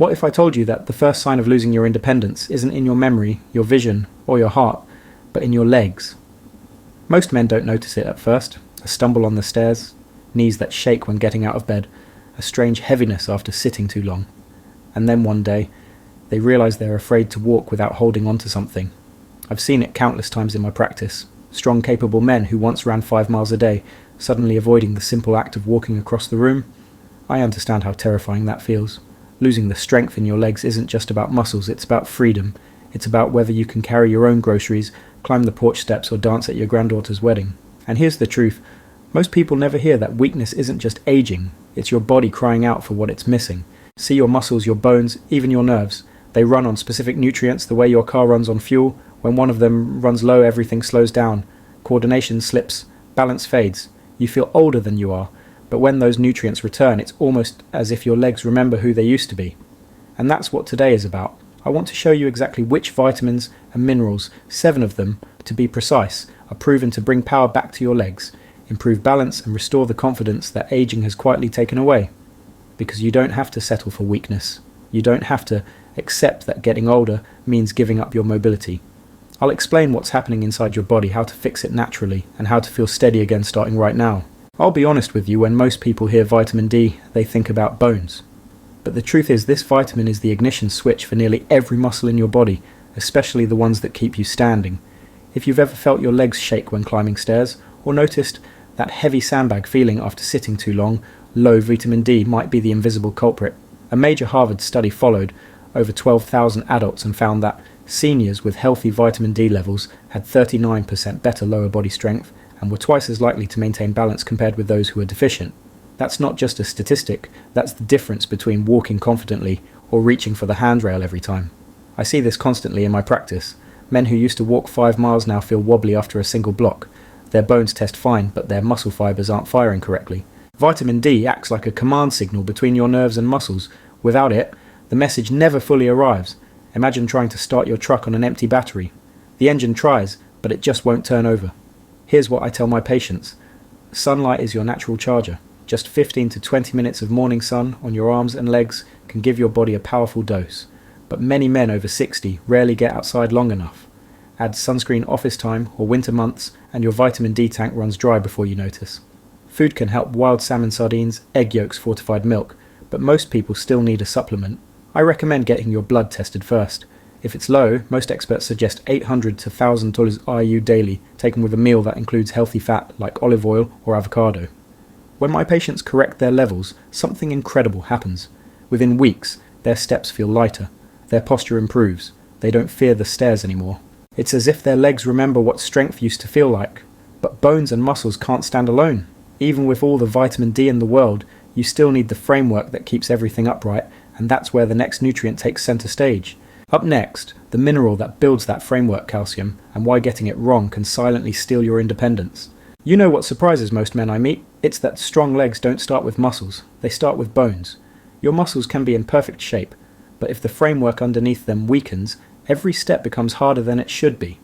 What if I told you that the first sign of losing your independence isn't in your memory, your vision, or your heart, but in your legs? Most men don't notice it at first. A stumble on the stairs, knees that shake when getting out of bed, a strange heaviness after sitting too long. And then one day, they realise they're afraid to walk without holding on to something. I've seen it countless times in my practice. Strong, capable men who once ran 5 miles a day, suddenly avoiding the simple act of walking across the room. I understand how terrifying that feels. Losing the strength in your legs isn't just about muscles, it's about freedom. It's about whether you can carry your own groceries, climb the porch steps, or dance at your granddaughter's wedding. And here's the truth. Most people never hear that weakness isn't just aging, it's your body crying out for what it's missing. See your muscles, your bones, even your nerves. They run on specific nutrients the way your car runs on fuel. When one of them runs low, everything slows down. Coordination slips, balance fades. You feel older than you are, but when those nutrients return, it's almost as if your legs remember who they used to be. And that's what today is about. I want to show you exactly which vitamins and minerals, 7 of them, to be precise, are proven to bring power back to your legs, improve balance and restore the confidence that aging has quietly taken away. Because you don't have to settle for weakness. You don't have to accept that getting older means giving up your mobility. I'll explain what's happening inside your body, how to fix it naturally, and how to feel steady again starting right now. I'll be honest with you, when most people hear vitamin D, they think about bones. But the truth is, this vitamin is the ignition switch for nearly every muscle in your body, especially the ones that keep you standing. If you've ever felt your legs shake when climbing stairs, or noticed that heavy sandbag feeling after sitting too long, low vitamin D might be the invisible culprit. A major Harvard study followed over 12,000 adults and found that seniors with healthy vitamin D levels had 39% better lower body strength and were twice as likely to maintain balance compared with those who were deficient. That's not just a statistic, that's the difference between walking confidently or reaching for the handrail every time. I see this constantly in my practice. Men who used to walk 5 miles now feel wobbly after a single block. Their bones test fine, but their muscle fibers aren't firing correctly. Vitamin D acts like a command signal between your nerves and muscles. Without it, the message never fully arrives. Imagine trying to start your truck on an empty battery. The engine tries, but it just won't turn over. Here's what I tell my patients. Sunlight is your natural charger. Just 15 to 20 minutes of morning sun on your arms and legs can give your body a powerful dose. But many men over 60 rarely get outside long enough. Add sunscreen office time or winter months and your vitamin D tank runs dry before you notice. Food can help: wild salmon sardines, egg yolks, fortified milk, but most people still need a supplement. I recommend getting your blood tested first. If it's low, most experts suggest 800 to 1,000 IU daily, taken with a meal that includes healthy fat like olive oil or avocado. When my patients correct their levels, something incredible happens. Within weeks, their steps feel lighter, their posture improves, they don't fear the stairs anymore. It's as if their legs remember what strength used to feel like. But bones and muscles can't stand alone. Even with all the vitamin D in the world, you still need the framework that keeps everything upright, and that's where the next nutrient takes center stage. Up next, the mineral that builds that framework, calcium, and why getting it wrong can silently steal your independence. You know what surprises most men I meet? It's that strong legs don't start with muscles, they start with bones. Your muscles can be in perfect shape, but if the framework underneath them weakens, every step becomes harder than it should be.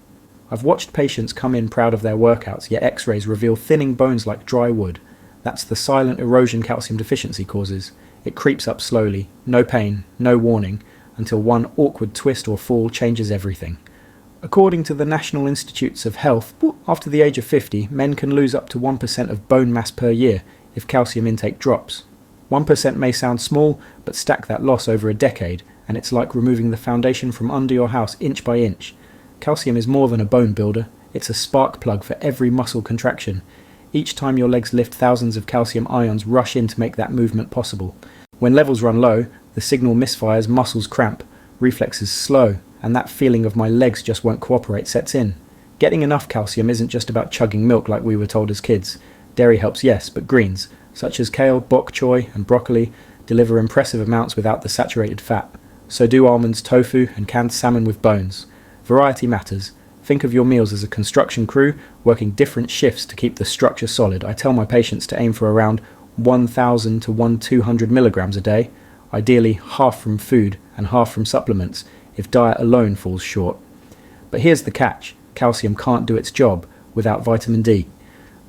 I've watched patients come in proud of their workouts, yet x-rays reveal thinning bones like dry wood. That's the silent erosion calcium deficiency causes. It creeps up slowly, no pain, no warning, until one awkward twist or fall changes everything. According to the National Institutes of Health, after the age of 50, men can lose up to 1% of bone mass per year if calcium intake drops. 1% may sound small, but stack that loss over a decade, and it's like removing the foundation from under your house inch by inch. Calcium is more than a bone builder, it's a spark plug for every muscle contraction. Each time your legs lift, thousands of calcium ions rush in to make that movement possible. When levels run low, the signal misfires, muscles cramp, reflexes slow, and that feeling of my legs just won't cooperate sets in. Getting enough calcium isn't just about chugging milk like we were told as kids. Dairy helps, yes, but greens, such as kale, bok choy, and broccoli, deliver impressive amounts without the saturated fat. So do almonds, tofu, and canned salmon with bones. Variety matters. Think of your meals as a construction crew working different shifts to keep the structure solid. I tell my patients to aim for around 1,000 to 1,200 milligrams a day, ideally half from food and half from supplements if diet alone falls short. But here's the catch: calcium can't do its job without vitamin D.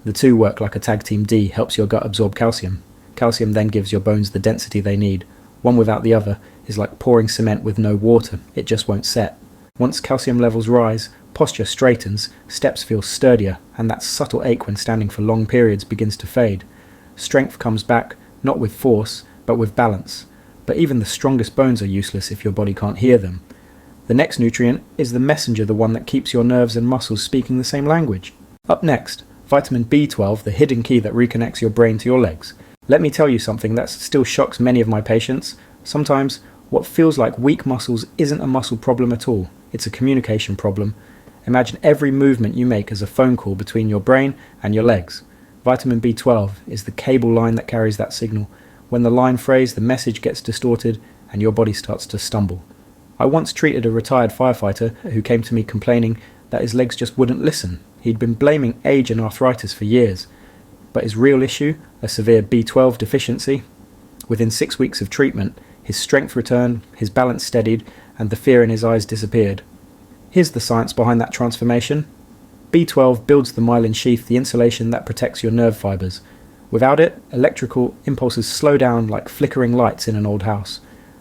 The two work like a tag team. D helps your gut absorb calcium. Calcium then gives your bones the density they need. One without the other is like pouring cement with no water, it just won't set. Once calcium levels rise, posture straightens, steps feel sturdier, and that subtle ache when standing for long periods begins to fade. Strength comes back, not with force, but with balance. But even the strongest bones are useless if your body can't hear them. The next nutrient is the messenger, the one that keeps your nerves and muscles speaking the same language. Up next, vitamin B12, the hidden key that reconnects your brain to your legs. Let me tell you something that still shocks many of my patients. Sometimes, what feels like weak muscles isn't a muscle problem at all. It's a communication problem. Imagine every movement you make as a phone call between your brain and your legs. Vitamin B12 is the cable line that carries that signal. When the line frays, the message gets distorted and your body starts to stumble. I once treated a retired firefighter who came to me complaining that his legs just wouldn't listen. He'd been blaming age and arthritis for years. But his real issue, a severe B12 deficiency. Within 6 weeks of treatment, his strength returned, his balance steadied, and the fear in his eyes disappeared. Here's the science behind that transformation. B12 builds the myelin sheath, the insulation that protects your nerve fibers. Without it, electrical impulses slow down like flickering lights in an old house.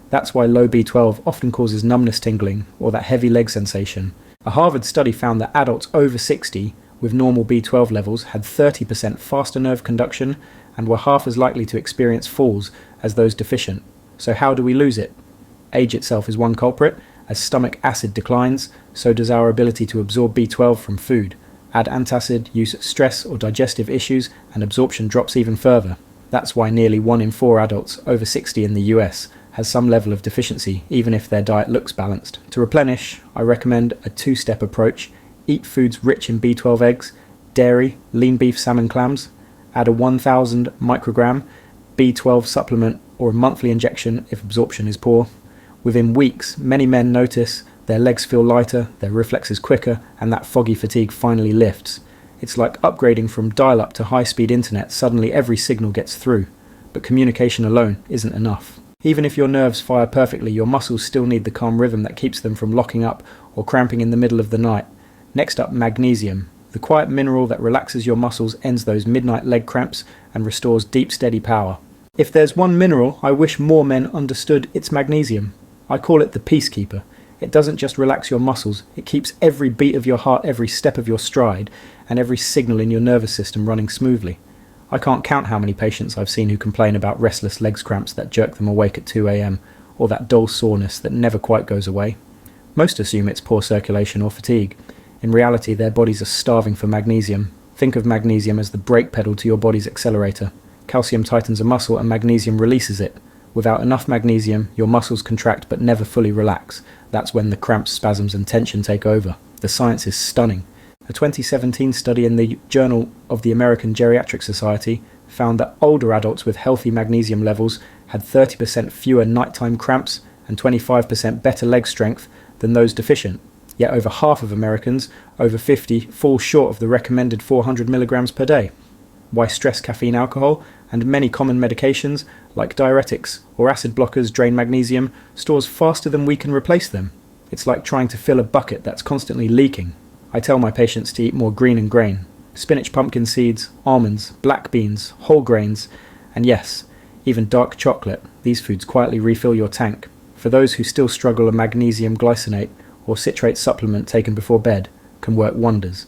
That's why low B12 often causes numbness, tingling, or that heavy leg sensation. A Harvard study found that adults over 60 with normal B12 levels had 30% faster nerve conduction and were half as likely to experience falls as those deficient. So how do we lose it? Age itself is one culprit. As stomach acid declines, so does our ability to absorb B12 from food. Add antacid, use stress or digestive issues, and absorption drops even further. That's why nearly 1 in 4 adults over 60 in the US has some level of deficiency, even if their diet looks balanced. To replenish, I recommend a 2-step approach. Eat foods rich in B12 eggs, dairy, lean beef, salmon, clams. Add a 1000 microgram B12 supplement or a monthly injection if absorption is poor. Within weeks, many men notice their legs feel lighter, their reflexes quicker, and that foggy fatigue finally lifts. It's like upgrading from dial-up to high-speed internet. Suddenly every signal gets through. But communication alone isn't enough. Even if your nerves fire perfectly, your muscles still need the calm rhythm that keeps them from locking up or cramping in the middle of the night. Next up, magnesium. The quiet mineral that relaxes your muscles, ends those midnight leg cramps, and restores deep, steady power. If there's one mineral I wish more men understood, it's magnesium. I call it the peacekeeper. It doesn't just relax your muscles, it keeps every beat of your heart, every step of your stride, and every signal in your nervous system running smoothly. I can't count how many patients I've seen who complain about restless legs cramps that jerk them awake at 2 a.m, or that dull soreness that never quite goes away. Most assume it's poor circulation or fatigue. In reality, their bodies are starving for magnesium. Think of magnesium as the brake pedal to your body's accelerator. Calcium tightens a muscle and magnesium releases it. Without enough magnesium, your muscles contract but never fully relax. That's when the cramps, spasms and tension take over. The science is stunning. A 2017 study in the Journal of the American Geriatric Society found that older adults with healthy magnesium levels had 30% fewer nighttime cramps and 25% better leg strength than those deficient. Yet over half of Americans over 50 fall short of the recommended 400 milligrams per day. Why stress, caffeine, alcohol, and many common medications like diuretics or acid blockers drain magnesium stores faster than we can replace them. It's like trying to fill a bucket that's constantly leaking. I tell my patients to eat more green and grain. Spinach, pumpkin seeds, almonds, black beans, whole grains, and yes, even dark chocolate. These foods quietly refill your tank. For those who still struggle, a magnesium glycinate or citrate supplement taken before bed can work wonders.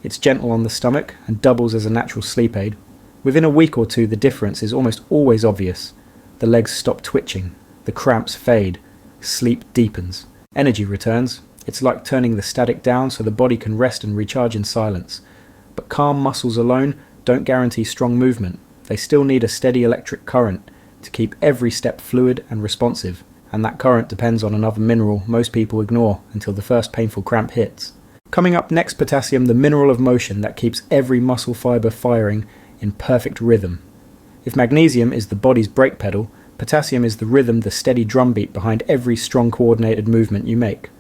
It's gentle on the stomach and doubles as a natural sleep aid. Within a week or two, the difference is almost always obvious. The legs stop twitching, the cramps fade, sleep deepens, energy returns. It's like turning the static down so the body can rest and recharge in silence. But calm muscles alone don't guarantee strong movement. They still need a steady electric current to keep every step fluid and responsive, and that current depends on another mineral most people ignore until the first painful cramp hits. Coming up next, potassium, the mineral of motion that keeps every muscle fibre firing in perfect rhythm. If magnesium is the body's brake pedal, potassium is the rhythm, the steady drumbeat behind every strong coordinated movement you make.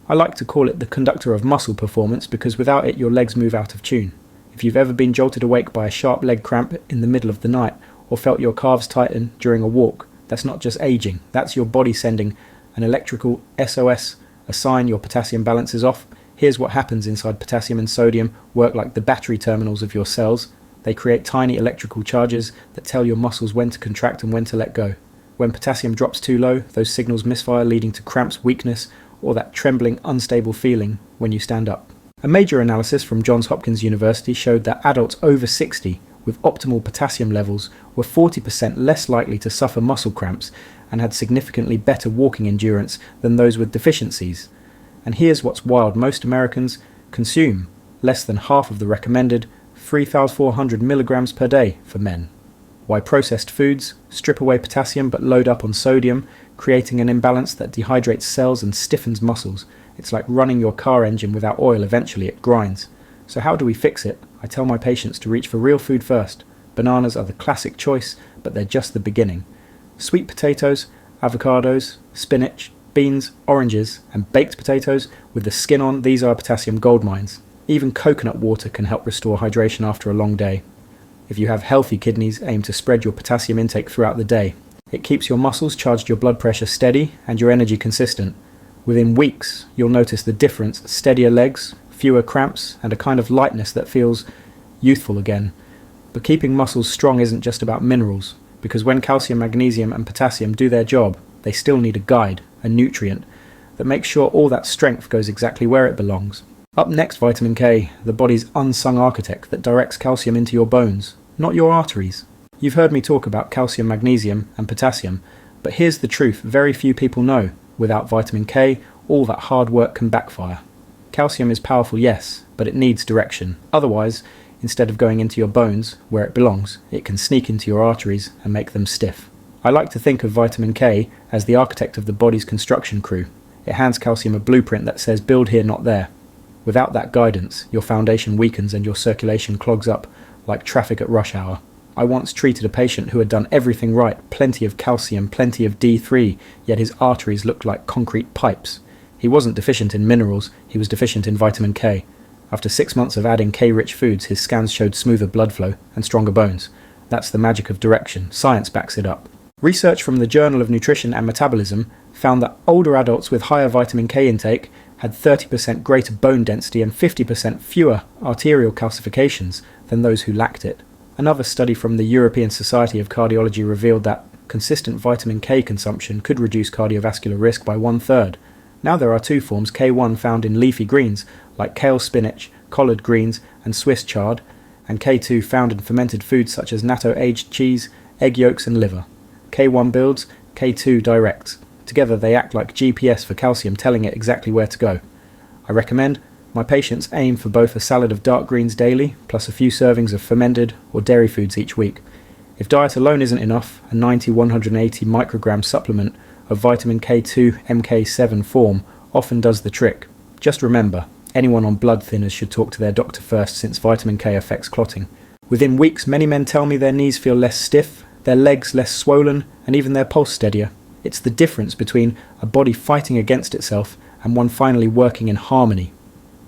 I like to call it the conductor of muscle performance because without it your legs move out of tune. If you've ever been jolted awake by a sharp leg cramp in the middle of the night or felt your calves tighten during a walk, that's not just aging, that's your body sending an electrical SOS, a sign your potassium balance is off. Here's what happens inside. Potassium and sodium work like the battery terminals of your cells. They create tiny electrical charges that tell your muscles when to contract and when to let go. when potassium drops too low, those signals misfire, leading to cramps, weakness, or that trembling, unstable feeling when you stand up. A major analysis from Johns Hopkins University showed that adults over 60 with optimal potassium levels were 40% less likely to suffer muscle cramps and had significantly better walking endurance than those with deficiencies. And here's what's wild: most Americans consume less than half of the recommended 3,400 milligrams per day for men. Why processed foods strip away potassium but load up on sodium, creating an imbalance that dehydrates cells and stiffens muscles. It's like running your car engine without oil, eventually it grinds. So how do we fix it? I tell my patients to reach for real food first. Bananas are the classic choice, but they're just the beginning. Sweet potatoes, avocados, spinach, beans, oranges, and baked potatoes with the skin on, these are potassium gold mines. Even coconut water can help restore hydration after a long day. If you have healthy kidneys, aim to spread your potassium intake throughout the day. It keeps your muscles charged, your blood pressure steady, and your energy consistent. Within weeks, you'll notice the difference: steadier legs, fewer cramps, and a kind of lightness that feels youthful again. But keeping muscles strong isn't just about minerals, because when calcium, magnesium, and potassium do their job, they still need a guide, a nutrient, that makes sure all that strength goes exactly where it belongs. Up next, vitamin K, the body's unsung architect that directs calcium into your bones, not your arteries. You've heard me talk about calcium, magnesium, and potassium, but here's the truth very few people know. Without vitamin K, all that hard work can backfire. Calcium is powerful, yes, but it needs direction. Otherwise, instead of going into your bones, where it belongs, it can sneak into your arteries and make them stiff. I like to think of vitamin K as the architect of the body's construction crew. It hands calcium a blueprint that says build here, not there. Without that guidance, your foundation weakens and your circulation clogs up like traffic at rush hour. I once treated a patient who had done everything right, plenty of calcium, plenty of D3, yet his arteries looked like concrete pipes. He wasn't deficient in minerals, he was deficient in vitamin K. After 6 months of adding K-rich foods, his scans showed smoother blood flow and stronger bones. That's the magic of direction. Science backs it up. Research from the Journal of Nutrition and Metabolism found that older adults with higher vitamin K intake had 30% greater bone density and 50% fewer arterial calcifications than those who lacked it. Another study from the European Society of Cardiology revealed that consistent vitamin K consumption could reduce cardiovascular risk by 1/3. Now there are two forms: K1 found in leafy greens like kale, spinach, collard greens and Swiss chard, and K2 found in fermented foods such as natto aged cheese, egg yolks and liver. K1 builds, K2 directs. Together they act like GPS for calcium, telling it exactly where to go. I recommend my patients aim for both a salad of dark greens daily, plus a few servings of fermented or dairy foods each week. If diet alone isn't enough, a 90-180 microgram supplement of vitamin K2 MK7 form often does the trick. Just remember, anyone on blood thinners should talk to their doctor first, since vitamin K affects clotting. Within weeks, many men tell me their knees feel less stiff, their legs less swollen, and even their pulse steadier. It's the difference between a body fighting against itself and one finally working in harmony.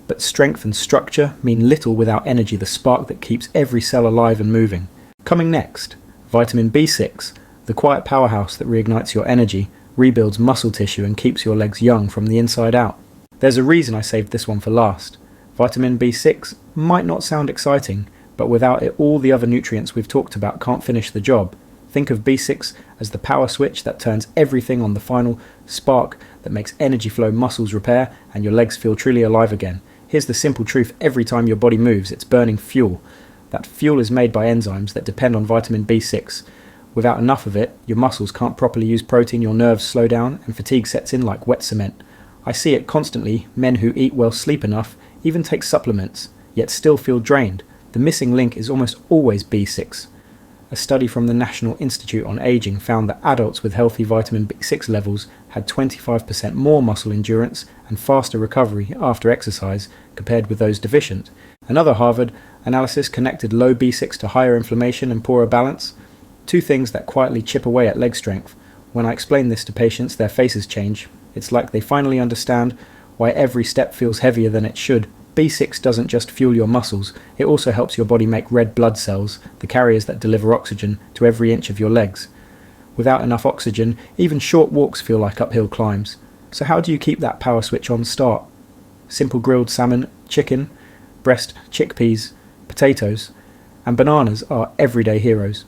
But strength and structure mean little without energy, the spark that keeps every cell alive and moving. Coming next, vitamin B6, the quiet powerhouse that reignites your energy, rebuilds muscle tissue and keeps your legs young from the inside out. There's a reason I saved this one for last. Vitamin B6 might not sound exciting, but without it all the other nutrients we've talked about can't finish the job. Think of B6 as the power switch that turns everything on, the final spark that makes energy flow, muscles repair, and your legs feel truly alive again. Here's the simple truth: every time your body moves, it's burning fuel. That fuel is made by enzymes that depend on vitamin B6. Without enough of it, your muscles can't properly use protein, your nerves slow down, and fatigue sets in like wet cement. I see it constantly: men who eat well, sleep enough, even take supplements, yet still feel drained. The missing link is almost always B6. A study from the National Institute on Aging found that adults with healthy vitamin B6 levels had 25% more muscle endurance and faster recovery after exercise compared with those deficient. Another Harvard analysis connected low B6 to higher inflammation and poorer balance, two things that quietly chip away at leg strength. When I explain this to patients, their faces change. It's like they finally understand why every step feels heavier than it should. B6 doesn't just fuel your muscles, it also helps your body make red blood cells, the carriers that deliver oxygen to every inch of your legs. Without enough oxygen, even short walks feel like uphill climbs. So how do you keep that power switch on start? Simple grilled salmon, chicken, breast, chickpeas, potatoes, and bananas are everyday heroes.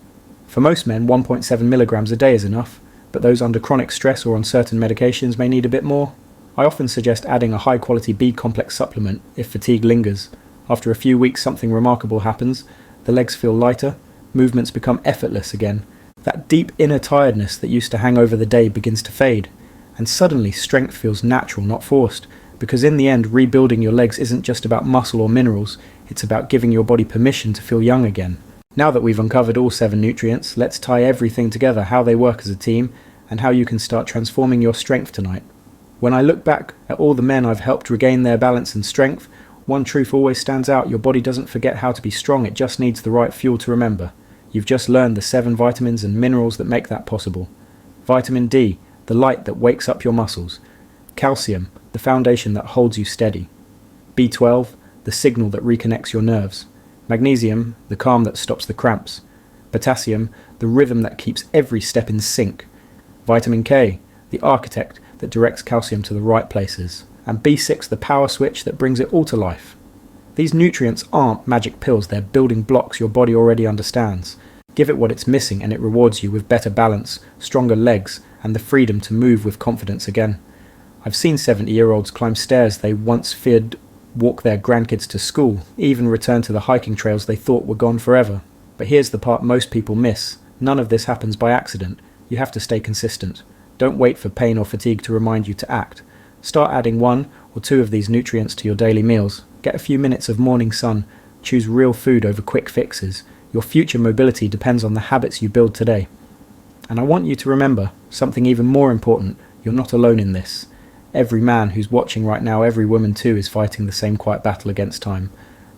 For most men, 1.7 milligrams a day is enough, but those under chronic stress or on certain medications may need a bit more. I often suggest adding a high-quality B complex supplement if fatigue lingers. After a few weeks something remarkable happens. The legs feel lighter, movements become effortless again. That deep inner tiredness that used to hang over the day begins to fade, and suddenly strength feels natural, not forced, because in the end rebuilding your legs isn't just about muscle or minerals, it's about giving your body permission to feel young again. Now that we've uncovered all 7 nutrients, let's tie everything together, how they work as a team, and how you can start transforming your strength tonight. When I look back at all the men I've helped regain their balance and strength, one truth always stands out: your body doesn't forget how to be strong, it just needs the right fuel to remember. You've just learned the 7 vitamins and minerals that make that possible. Vitamin D, the light that wakes up your muscles. Calcium, the foundation that holds you steady. B12, the signal that reconnects your nerves. Magnesium, the calm that stops the cramps. Potassium, the rhythm that keeps every step in sync. Vitamin K, the architect that directs calcium to the right places. And B6, the power switch that brings it all to life. These nutrients aren't magic pills, they're building blocks your body already understands. Give it what it's missing and it rewards you with better balance, stronger legs, and the freedom to move with confidence again. I've seen 70-year-olds climb stairs they once feared, walk their grandkids to school, even return to the hiking trails they thought were gone forever. But here's the part most people miss. None of this happens by accident. You have to stay consistent. Don't wait for pain or fatigue to remind you to act. Start adding 1 or 2 of these nutrients to your daily meals. Get a few minutes of morning sun. Choose real food over quick fixes. Your future mobility depends on the habits you build today. And I want you to remember something even more important. You're not alone in this. Every man who's watching right now, every woman too, is fighting the same quiet battle against time.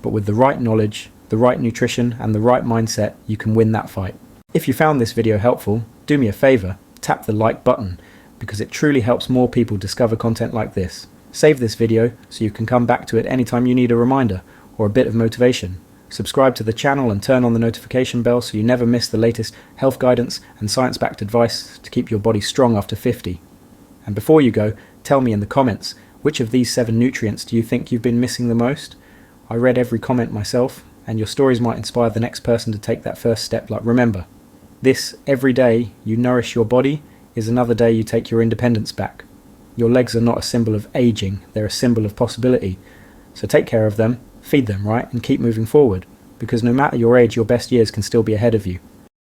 But with the right knowledge, the right nutrition, and the right mindset, you can win that fight. If you found this video helpful, do me a favor, tap the like button, because it truly helps more people discover content like this. Save this video so you can come back to it anytime you need a reminder or a bit of motivation. Subscribe to the channel and turn on the notification bell so you never miss the latest health guidance and science-backed advice to keep your body strong after 50. And before you go, tell me in the comments, which of these 7 nutrients do you think you've been missing the most? I read every comment myself, and your stories might inspire the next person to take that first step. Like, remember, this every day you nourish your body is another day you take your independence back. Your legs are not a symbol of aging, they're a symbol of possibility. So take care of them, feed them right, and keep moving forward, because no matter your age, your best years can still be ahead of you.